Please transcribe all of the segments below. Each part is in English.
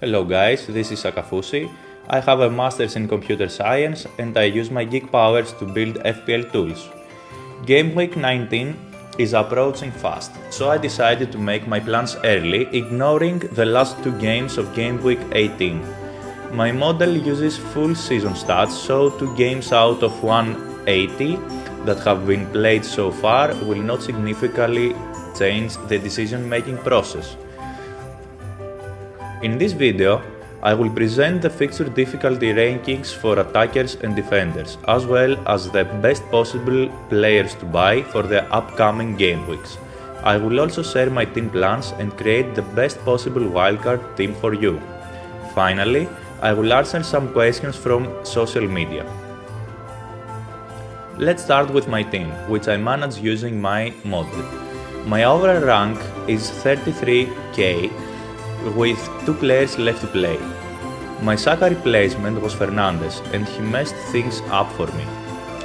Hello guys, this is Akafusi. I have a master's in computer science and I use my geek powers to build FPL tools. Gameweek 19 is approaching fast, so I decided to make my plans early, ignoring the last two games of Gameweek 18. My model uses full season stats, so 2 games out of 180 that have been played so far will not significantly change the decision-making process. In this video, I will present the fixture difficulty rankings for attackers and defenders, as well as the best possible players to buy for the upcoming game weeks. I will also share my team plans and create the best possible wildcard team for you. Finally, I will answer some questions from social media. Let's start with my team, which I manage using my model. My overall rank is 33k with 2 players left to play. My Saka replacement was Fernandes and he messed things up for me.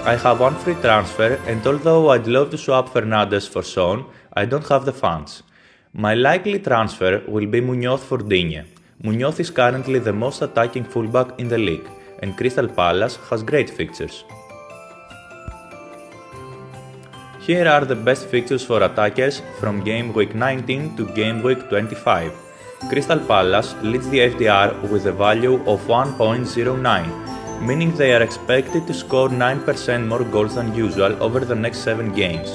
I have one free transfer and although I'd love to swap Fernandes for Son, I don't have the funds. My likely transfer will be Munoz for Digne. Munoz is currently the most attacking fullback in the league and Crystal Palace has great fixtures. Here are the best fixtures for attackers from Game Week 19 to Game Week 25. Crystal Palace leads the FDR with a value of 1.09, meaning they are expected to score 9% more goals than usual over the next 7 games.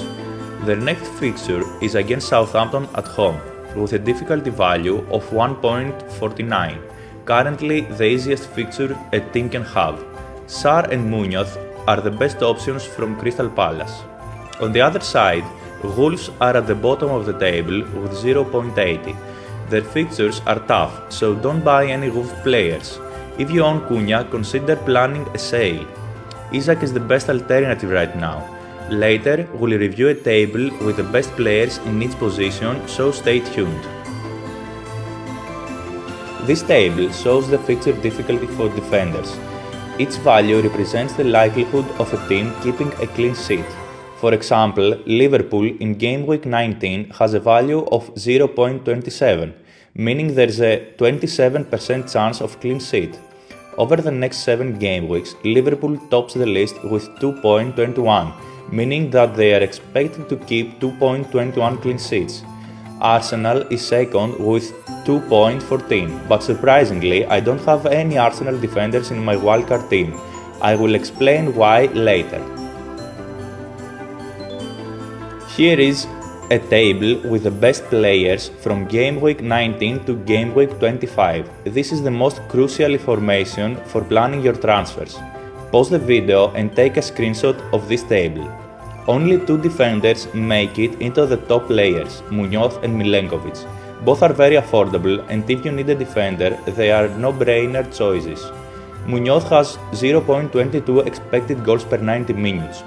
Their next fixture is against Southampton at home, with a difficulty value of 1.49, currently the easiest fixture a team can have. Sarr and Munoz are the best options from Crystal Palace. On the other side, Wolves are at the bottom of the table with 0.80. Their fixtures are tough, so don't buy any Wolves players. If you own Cunha, consider planning a sale. Isaac is the best alternative right now. Later, we'll review a table with the best players in each position, so stay tuned. This table shows the fixture difficulty for defenders. Each value represents the likelihood of a team keeping a clean sheet. For example, Liverpool in Game Week 19 has a value of 0.27, meaning there's a 27% chance of clean sheet. Over the next 7 game weeks, Liverpool tops the list with 2.21, meaning that they are expected to keep 2.21 clean sheets. Arsenal is second with 2.14, but surprisingly, I don't have any Arsenal defenders in my wildcard team. I will explain why later. Here is a table with the best players from Game Week 19 to Game Week 25. This is the most crucial information for planning your transfers. Pause the video and take a screenshot of this table. Only 2 defenders make it into the top players, Munoz and Milenkovic. Both are very affordable and if you need a defender, they are no-brainer choices. Munoz has 0.22 expected goals per 90 minutes,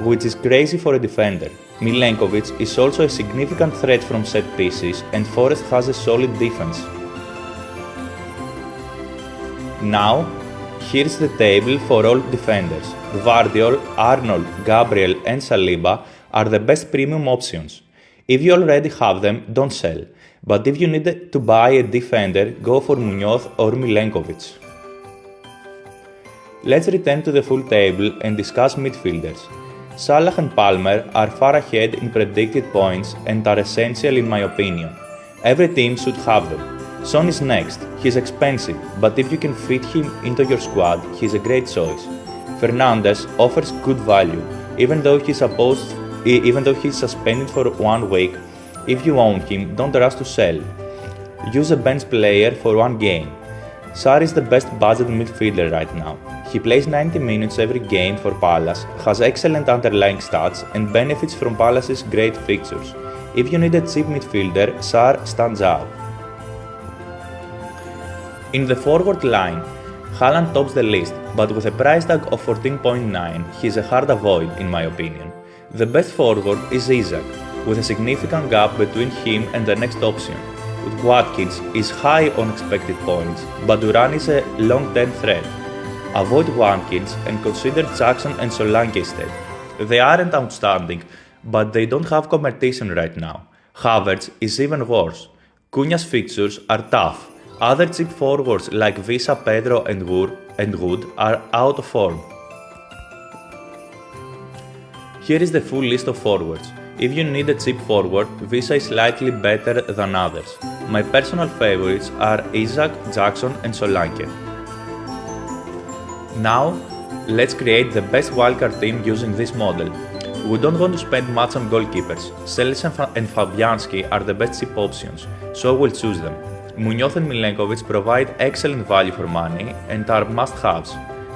which is crazy for a defender. Milenkovic is also a significant threat from set pieces and Forest has a solid defense. Now, here's the table for all defenders. Gvardiol, Arnold, Gabriel and Saliba are the best premium options. If you already have them, don't sell. But if you need to buy a defender, go for Munoz or Milenkovic. Let's return to the full table and discuss midfielders. Salah and Palmer are far ahead in predicted points and are essential in my opinion. Every team should have them. Son is next, he's expensive, but if you can fit him into your squad, he's a great choice. Fernandes offers good value, even though he's suspended for 1 week. If you own him, don't rush to sell. Use a bench player for 1 game. Sarr is the best budget midfielder right now. He plays 90 minutes every game for Palace, has excellent underlying stats and benefits from Palace's great fixtures. If you need a cheap midfielder, Sarr stands out. In the forward line, Haaland tops the list, but with a price tag of 14.9, he's a hard avoid in my opinion. The best forward is Isaac, with a significant gap between him and the next option. Watkins is high on expected points, but Duran is a long-term threat. Avoid Watkins and consider Jackson and Solanke instead. They aren't outstanding, but they don't have competition right now. Havertz is even worse. Cunha's fixtures are tough, Other cheap forwards like Visa, Pedro and Wood are out of form. Here is the full list of forwards. If you need a cheap forward, Visa is slightly better than others. My personal favorites are Isaac, Jackson and Solanke. Now, let's create the best wildcard team using this model. We don't want to spend much on goalkeepers. Seles and Fabianski are the best cheap options, so we'll choose them. Munoz and Milenkovic provide excellent value for money and are must-haves.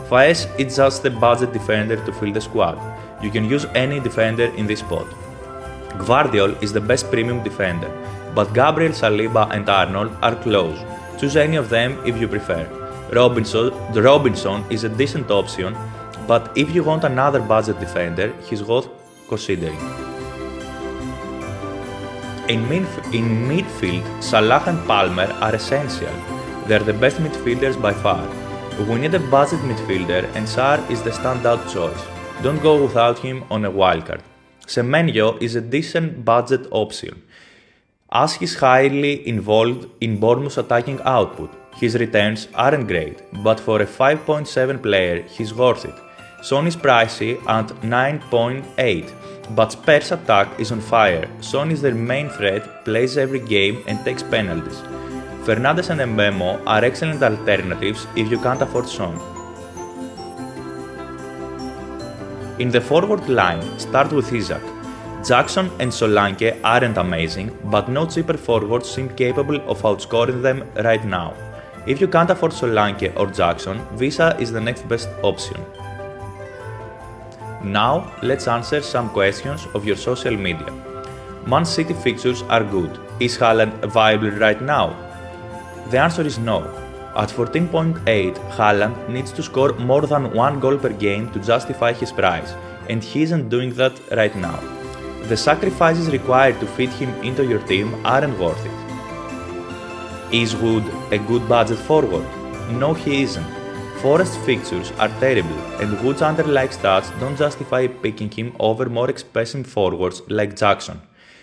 Faes is just a budget defender to fill the squad. You can use any defender in this spot. Gvardiol is the best premium defender, but Gabriel, Saliba and Arnold are close. Choose any of them if you prefer. Robinson is a decent option, but if you want another budget defender, he's worth considering. In midfield, Salah and Palmer are essential. They're the best midfielders by far. We need a budget midfielder and Sarr is the standout choice. Don't go without him on a wildcard. Semenyo is a decent budget option, as he's highly involved in Bournemouth's attacking output. His returns aren't great, but for a 5.7 player, he's worth it. Son is pricey at 9.8, but Spurs' attack is on fire. Son is their main threat, plays every game and takes penalties. Fernandes and Mbemo are excellent alternatives if you can't afford Son. In the forward line, start with Isaac. Jackson and Solanke aren't amazing, but no cheaper forwards seem capable of outscoring them right now. If you can't afford Solanke or Jackson, Visa is the next best option. Now, let's answer some questions of your social media. Man City fixtures are good. Is Haaland viable right now? The answer is no. At 14.8, Haaland needs to score more than 1 goal per game to justify his price, and he isn't doing that right now. The sacrifices required to fit him into your team aren't worth it. Is Wood a good budget forward? No, he isn't. Forest fixtures are terrible, and Wood's underlying stats don't justify picking him over more expensive forwards like Jackson.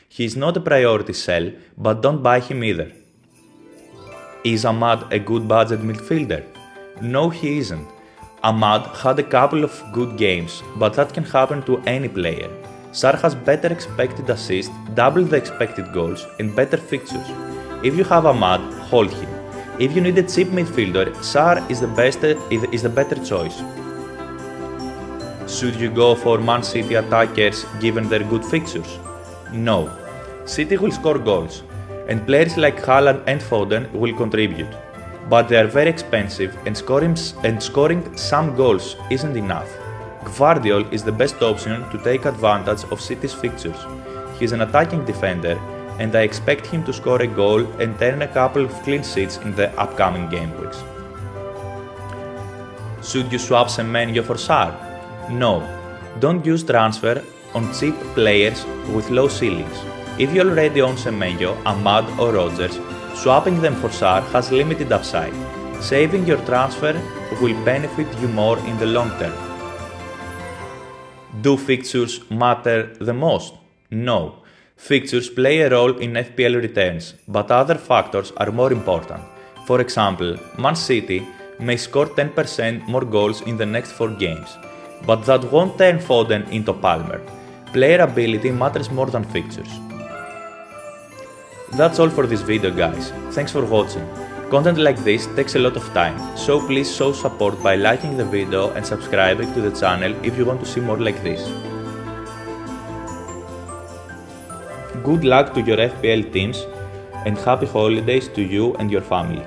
He is not a priority sell, but don't buy him either. Is Ahmad a good budget midfielder? No, he isn't. Ahmad had a couple of good games, but that can happen to any player. Sarr has better expected assists, double the expected goals, and better fixtures. If you have Ahmad, hold him. If you need a cheap midfielder, Sarr is the better choice. Should you go for Man City attackers given their good fixtures? No. City will score goals, and players like Haaland and Foden will contribute. But they are very expensive and scoring some goals isn't enough. Gvardiol is the best option to take advantage of City's fixtures. He's an attacking defender, and I expect him to score a goal and turn a couple of clean sheets in the upcoming game weeks. Should you swap Semenyo for Sarr? No. Don't use transfer on cheap players with low ceilings. If you already own Semenyo, Ahmad or Rodgers, swapping them for Sarr has limited upside. Saving your transfer will benefit you more in the long term. Do fixtures matter the most? No. Fixtures play a role in FPL returns, but other factors are more important. For example, Man City may score 10% more goals in the next 4 games, but that won't turn Foden into Palmer. Player ability matters more than fixtures. That's all for this video, guys. Thanks for watching. Content like this takes a lot of time, so please show support by liking the video and subscribing to the channel if you want to see more like this. Good luck to your FPL teams and happy holidays to you and your family.